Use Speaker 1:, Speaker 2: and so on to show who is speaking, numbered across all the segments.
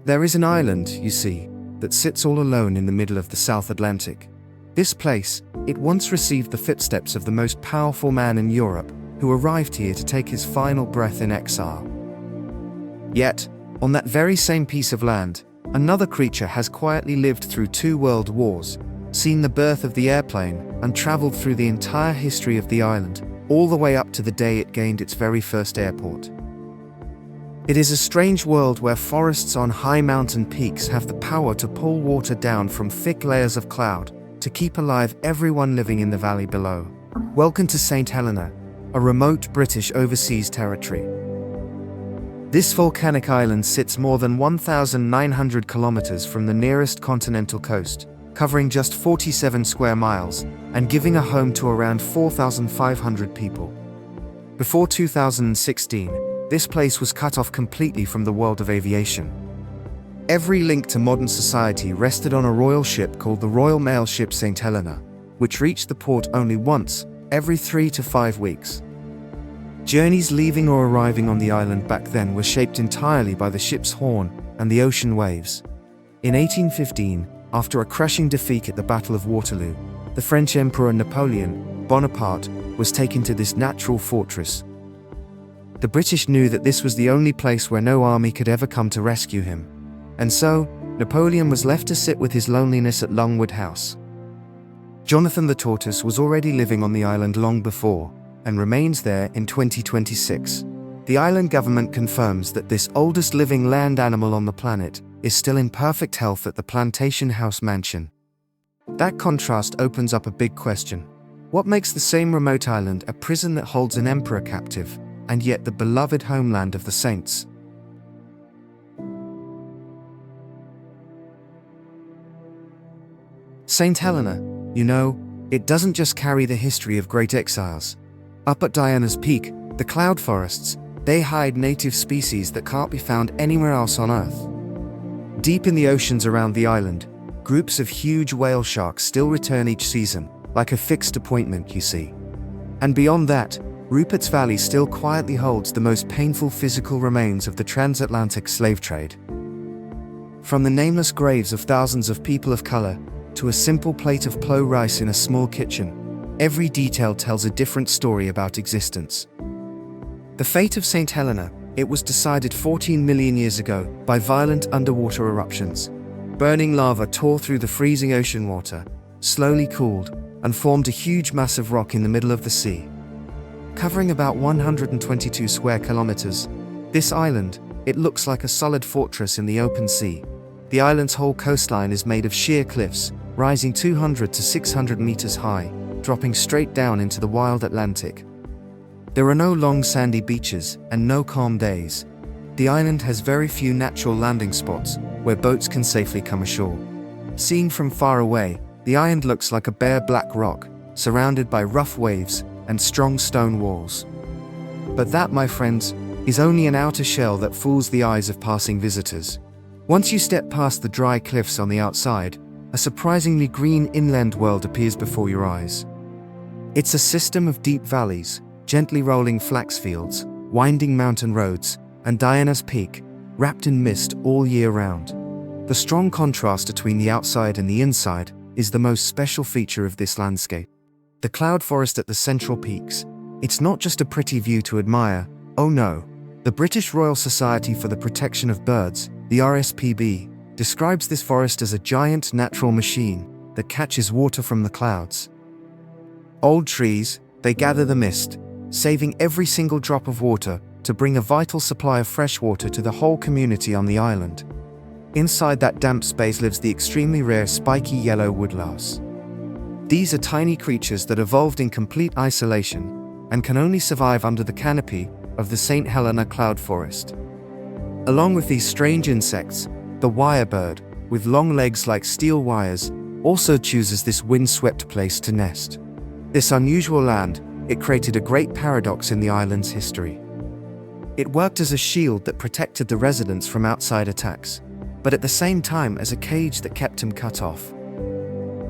Speaker 1: There is an island, you see, that sits all alone in the middle of the South Atlantic. This place, it once received the footsteps of the most powerful man in Europe, who arrived here to take his final breath in exile. Yet, on that very same piece of land, another creature has quietly lived through 2 world wars, seen the birth of the airplane, and traveled through the entire history of the island, all the way up to the day it gained its very first airport. It is a strange world where forests on high mountain peaks have the power to pull water down from thick layers of cloud to keep alive everyone living in the valley below. Welcome to St. Helena, a remote British overseas territory. This volcanic island sits more than 1,900 kilometers from the nearest continental coast, covering just 47 square miles and giving a home to around 4,500 people. Before 2016, this place was cut off completely from the world of aviation. Every link to modern society rested on a royal ship called the Royal Mail Ship St. Helena, which reached the port only once every 3 to 5 weeks. Journeys leaving or arriving on the island back then were shaped entirely by the ship's horn and the ocean waves. In 1815, after a crushing defeat at the Battle of Waterloo, the French Emperor Napoleon Bonaparte was taken to this natural fortress. The British knew that this was the only place where no army could ever come to rescue him. And so, Napoleon was left to sit with his loneliness at Longwood House. Jonathan the tortoise was already living on the island long before, and remains there in 2026. The island government confirms that this oldest living land animal on the planet is still in perfect health at the Plantation House mansion. That contrast opens up a big question. What makes the same remote island a prison that holds an emperor captive, and yet the beloved homeland of the saints? St. Helena, you know, it doesn't just carry the history of great exiles. Up at Diana's Peak, the cloud forests, they hide native species that can't be found anywhere else on Earth. Deep in the oceans around the island, groups of huge whale sharks still return each season, like a fixed appointment, you see. And beyond that, Rupert's Valley still quietly holds the most painful physical remains of the transatlantic slave trade. From the nameless graves of thousands of people of color, to a simple plate of plow rice in a small kitchen, every detail tells a different story about existence. The fate of St. Helena, it was decided 14 million years ago by violent underwater eruptions. Burning lava tore through the freezing ocean water, slowly cooled, and formed a huge mass of rock in the middle of the sea. Covering about 122 square kilometers, this island, it looks like a solid fortress in the open sea. The island's whole coastline is made of sheer cliffs, rising 200 to 600 meters high, dropping straight down into the wild Atlantic. There are no long sandy beaches and no calm days. The island has very few natural landing spots where boats can safely come ashore. Seen from far away, the island looks like a bare black rock, surrounded by rough waves and strong stone walls. But that, my friends, is only an outer shell that fools the eyes of passing visitors. Once you step past the dry cliffs on the outside, a surprisingly green inland world appears before your eyes. It's a system of deep valleys, gently rolling flax fields, winding mountain roads, and Diana's Peak, wrapped in mist all year round. The strong contrast between the outside and the inside is the most special feature of this landscape. The cloud forest at the central peaks, it's not just a pretty view to admire, oh no. The British Royal Society for the Protection of Birds, the RSPB, describes this forest as a giant natural machine that catches water from the clouds. Old trees, they gather the mist, saving every single drop of water to bring a vital supply of fresh water to the whole community on the island. Inside that damp space lives the extremely rare spiky yellow woodlouse. These are tiny creatures that evolved in complete isolation and can only survive under the canopy of the St. Helena cloud forest. Along with these strange insects, the wirebird, with long legs like steel wires, also chooses this wind-swept place to nest. This unusual land, it created a great paradox in the island's history. It worked as a shield that protected the residents from outside attacks, but at the same time as a cage that kept them cut off.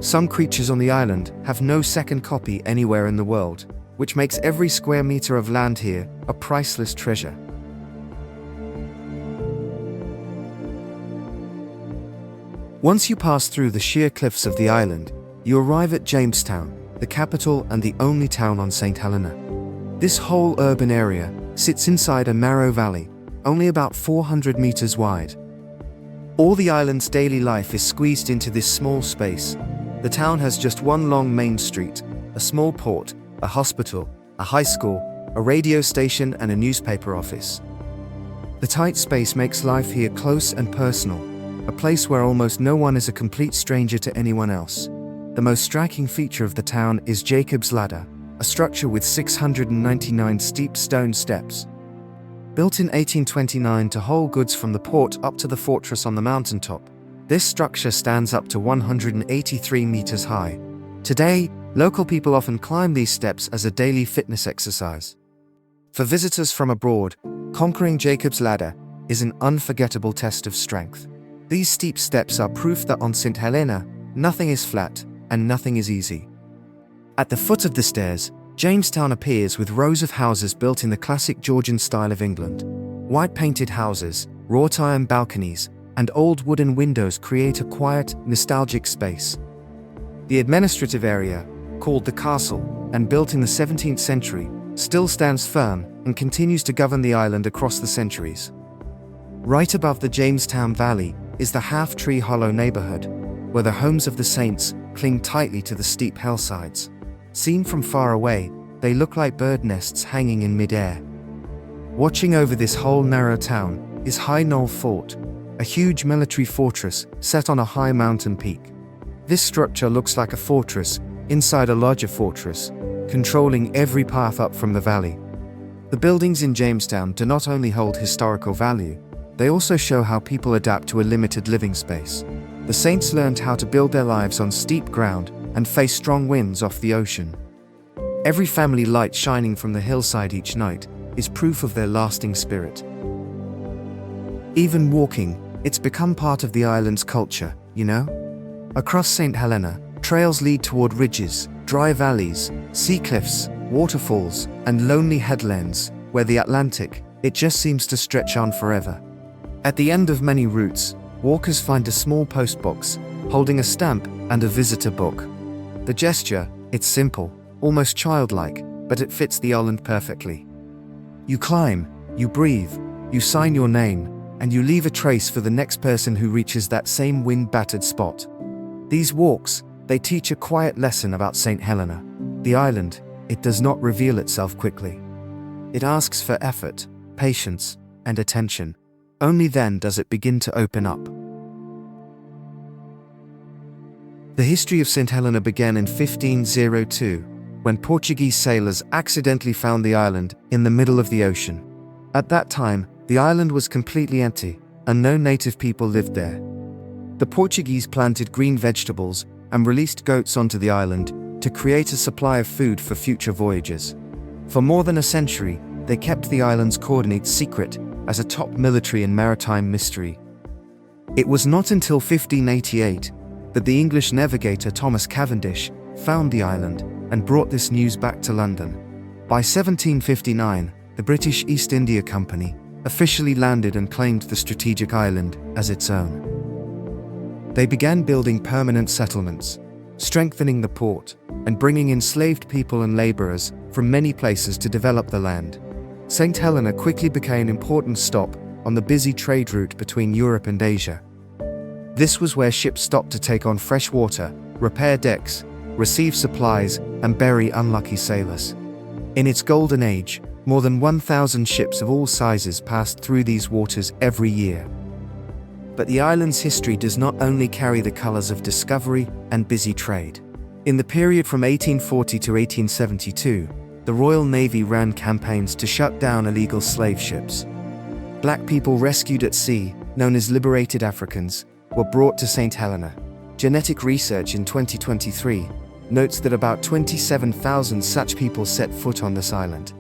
Speaker 1: Some creatures on the island have no second copy anywhere in the world, which makes every square meter of land here a priceless treasure. Once you pass through the sheer cliffs of the island, you arrive at Jamestown, the capital and the only town on St. Helena. This whole urban area sits inside a narrow valley, only about 400 meters wide. All the island's daily life is squeezed into this small space. The town has just one long main street, a small port, a hospital, a high school, a radio station and a newspaper office. The tight space makes life here close and personal, a place where almost no one is a complete stranger to anyone else. The most striking feature of the town is Jacob's Ladder, a structure with 699 steep stone steps. Built in 1829 to haul goods from the port up to the fortress on the mountaintop, this structure stands up to 183 meters high. Today, local people often climb these steps as a daily fitness exercise. For visitors from abroad, conquering Jacob's Ladder is an unforgettable test of strength. These steep steps are proof that on St. Helena, nothing is flat and nothing is easy. At the foot of the stairs, Jamestown appears with rows of houses built in the classic Georgian style of England. White painted houses, wrought iron balconies, and old wooden windows create a quiet, nostalgic space. The administrative area, called the castle, and built in the 17th century, still stands firm and continues to govern the island across the centuries. Right above the Jamestown Valley is the Half-Tree Hollow neighborhood, where the homes of the saints cling tightly to the steep hillsides. Seen from far away, they look like bird nests hanging in mid-air. Watching over this whole narrow town is High Knoll Fort, a huge military fortress set on a high mountain peak. This structure looks like a fortress inside a larger fortress, controlling every path up from the valley. The buildings in Jamestown do not only hold historical value, they also show how people adapt to a limited living space. The saints learned how to build their lives on steep ground and face strong winds off the ocean. Every family light shining from the hillside each night is proof of their lasting spirit. Even walking, it's become part of the island's culture, you know? Across St. Helena, trails lead toward ridges, dry valleys, sea cliffs, waterfalls, and lonely headlands, where the Atlantic, it just seems to stretch on forever. At the end of many routes, walkers find a small postbox, holding a stamp and a visitor book. The gesture, it's simple, almost childlike, but it fits the island perfectly. You climb, you breathe, you sign your name, and you leave a trace for the next person who reaches that same wind-battered spot. These walks, they teach a quiet lesson about St. Helena. The island, it does not reveal itself quickly. It asks for effort, patience, and attention. Only then does it begin to open up. The history of St. Helena began in 1502, when Portuguese sailors accidentally found the island in the middle of the ocean. At that time, the island was completely empty, and no native people lived there. The Portuguese planted green vegetables and released goats onto the island to create a supply of food for future voyages. For more than a century, they kept the island's coordinates secret as a top military and maritime mystery. It was not until 1588 that the English navigator Thomas Cavendish found the island and brought this news back to London. By 1759, the British East India Company officially landed and claimed the strategic island as its own. They began building permanent settlements, strengthening the port, and bringing enslaved people and laborers from many places to develop the land. St. Helena quickly became an important stop on the busy trade route between Europe and Asia. This was where ships stopped to take on fresh water, repair decks, receive supplies, and bury unlucky sailors. In its golden age, more than 1,000 ships of all sizes passed through these waters every year. But the island's history does not only carry the colors of discovery and busy trade. In the period from 1840 to 1872, the Royal Navy ran campaigns to shut down illegal slave ships. Black people rescued at sea, known as liberated Africans, were brought to St. Helena. Genetic research in 2023 notes that about 27,000 such people set foot on this island.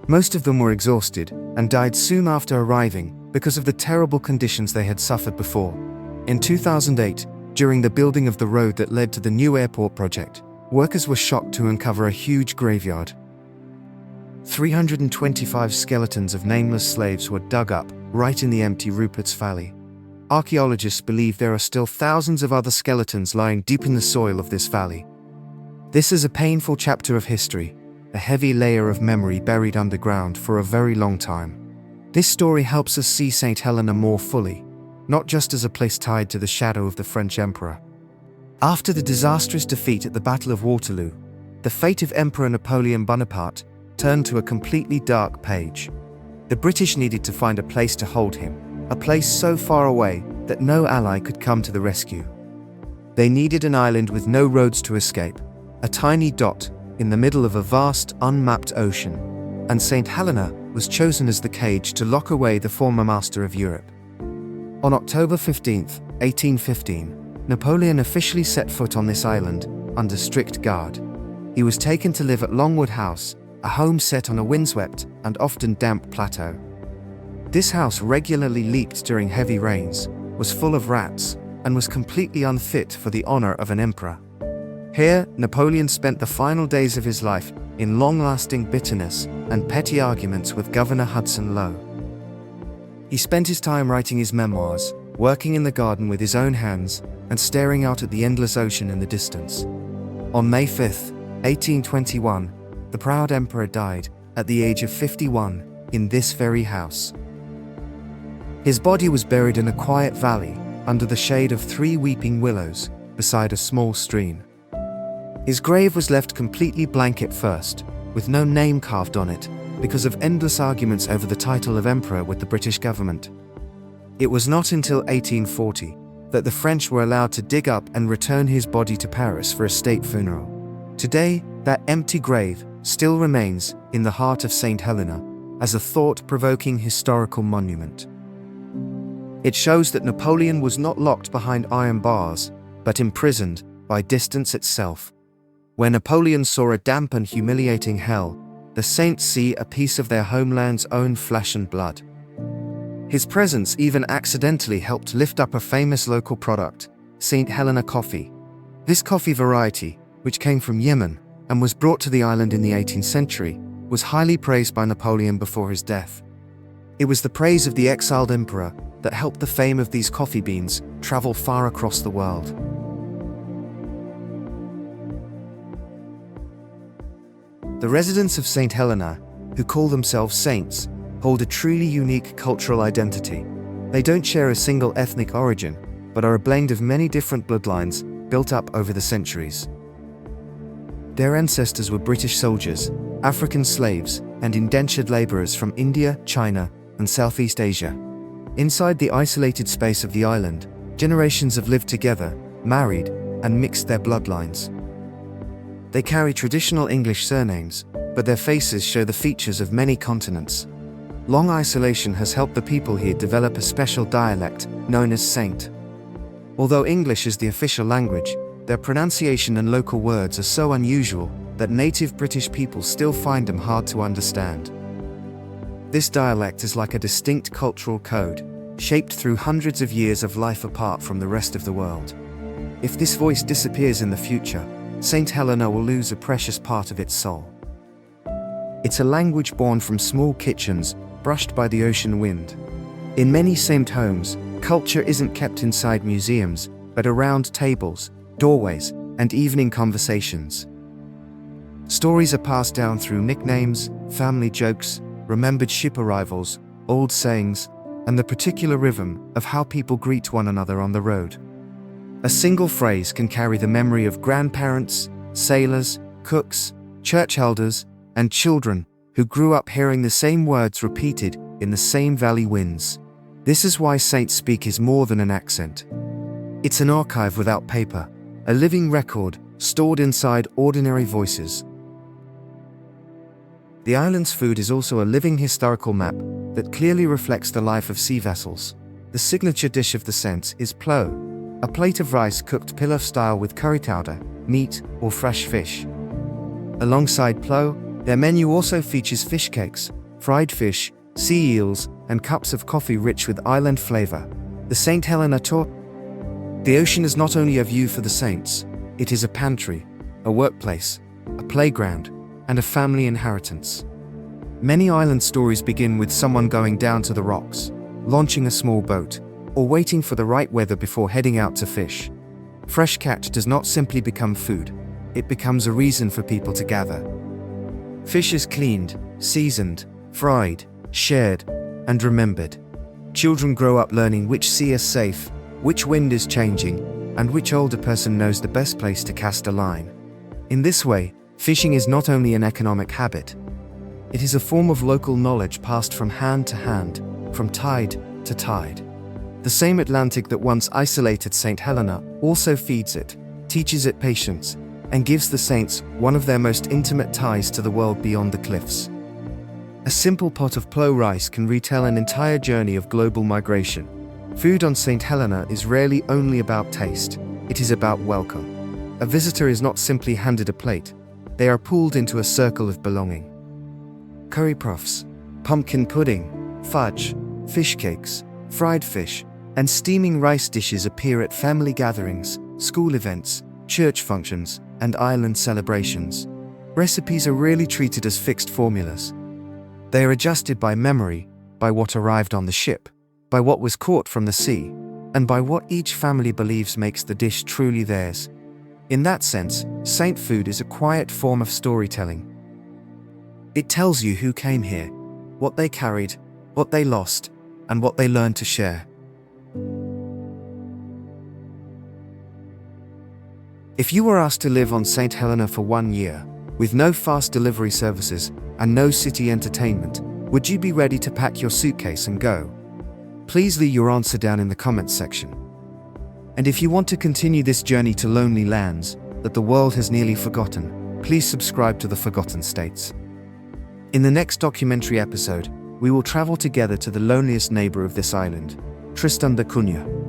Speaker 1: Most of them were exhausted and died soon after arriving because of the terrible conditions they had suffered before. In 2008, during the building of the road that led to the new airport project, workers were shocked to uncover a huge graveyard. 325 skeletons of nameless slaves were dug up right in the empty Rupert's Valley. archaeologists believe there are still thousands of other skeletons lying deep in the soil of this valley. This is a painful chapter of history, a heavy layer of memory buried underground for a very long time. This story helps us see St. Helena more fully, not just as a place tied to the shadow of the French emperor. After the disastrous defeat at the Battle of Waterloo, the fate of Emperor Napoleon Bonaparte turned to a completely dark page. The British needed to find a place to hold him, a place so far away that no ally could come to the rescue. They needed an island with no roads to escape, a tiny dot in the middle of a vast, unmapped ocean, and St. Helena was chosen as the cage to lock away the former master of Europe. On October 15, 1815, Napoleon officially set foot on this island under strict guard. He was taken to live at Longwood House, a home set on a windswept and often damp plateau. This house regularly leaked during heavy rains, was full of rats, and was completely unfit for the honor of an emperor. Here, Napoleon spent the final days of his life in long-lasting bitterness and petty arguments with Governor Hudson Lowe. He spent his time writing his memoirs, working in the garden with his own hands, and staring out at the endless ocean in the distance. On May 5, 1821, the proud emperor died, at the age of 51, in this very house. His body was buried in a quiet valley, under the shade of 3 weeping willows, beside a small stream. His grave was left completely blank at first, with no name carved on it, because of endless arguments over the title of emperor with the British government. It was not until 1840 that the French were allowed to dig up and return his body to Paris for a state funeral. Today, that empty grave still remains in the heart of St. Helena as a thought-provoking historical monument. It shows that Napoleon was not locked behind iron bars, but imprisoned by distance itself. Where Napoleon saw a damp and humiliating hell, the saints see a piece of their homeland's own flesh and blood. His presence even accidentally helped lift up a famous local product, St. Helena coffee. This coffee variety, which came from Yemen and was brought to the island in the 18th century, was highly praised by Napoleon before his death. It was the praise of the exiled emperor that helped the fame of these coffee beans travel far across the world. The residents of St. Helena, who call themselves saints, hold a truly unique cultural identity. They don't share a single ethnic origin, but are a blend of many different bloodlines built up over the centuries. Their ancestors were British soldiers, African slaves, and indentured laborers from India, China, and Southeast Asia. Inside the isolated space of the island, generations have lived together, married, and mixed their bloodlines. They carry traditional English surnames, but their faces show the features of many continents. Long isolation has helped the people here develop a special dialect known as Saint. Although English is the official language, their pronunciation and local words are so unusual that native British people still find them hard to understand. This dialect is like a distinct cultural code, shaped through hundreds of years of life apart from the rest of the world. If this voice disappears in the future, St. Helena will lose a precious part of its soul. It's a language born from small kitchens, brushed by the ocean wind. In many Saint homes, culture isn't kept inside museums, but around tables, doorways, and evening conversations. Stories are passed down through nicknames, family jokes, remembered ship arrivals, old sayings, and the particular rhythm of how people greet one another on the road. A single phrase can carry the memory of grandparents, sailors, cooks, church elders, and children who grew up hearing the same words repeated in the same valley winds. This is why Saint speak is more than an accent. It's an archive without paper, a living record stored inside ordinary voices. The island's food is also a living historical map that clearly reflects the life of sea vessels. The signature dish of the Saints is plo, a plate of rice cooked pilaf style with curry chowder, meat, or fresh fish. Alongside plo, their menu also features fish cakes, fried fish, sea eels, and cups of coffee rich with island flavor. The St. Helena tour. The ocean is not only a view for the saints, it is a pantry, a workplace, a playground, and a family inheritance. Many island stories begin with someone going down to the rocks, launching a small boat, or waiting for the right weather before heading out to fish. Fresh catch does not simply become food, it becomes a reason for people to gather. Fish is cleaned, seasoned, fried, shared, and remembered. Children grow up learning which sea is safe, which wind is changing, and which older person knows the best place to cast a line. In this way, fishing is not only an economic habit, it is a form of local knowledge passed from hand to hand, from tide to tide. The same Atlantic that once isolated St. Helena also feeds it, teaches it patience, and gives the saints one of their most intimate ties to the world beyond the cliffs. A simple pot of plow rice can retell an entire journey of global migration. Food on St. Helena is rarely only about taste, it is about welcome. A visitor is not simply handed a plate, they are pulled into a circle of belonging. Curry puffs, pumpkin pudding, fudge, fish cakes, fried fish, and steaming rice dishes appear at family gatherings, school events, church functions, and island celebrations. Recipes are rarely treated as fixed formulas. They are adjusted by memory, by what arrived on the ship, by what was caught from the sea, and by what each family believes makes the dish truly theirs. In that sense, saint food is a quiet form of storytelling. It tells you who came here, what they carried, what they lost, and what they learned to share. If you were asked to live on St. Helena for 1 year, with no fast delivery services and no city entertainment, would you be ready to pack your suitcase and go? Please leave your answer down in the comments section. And if you want to continue this journey to lonely lands that the world has nearly forgotten, please subscribe to the Forgotten States. In the next documentary episode, we will travel together to the loneliest neighbor of this island, Tristan da Cunha.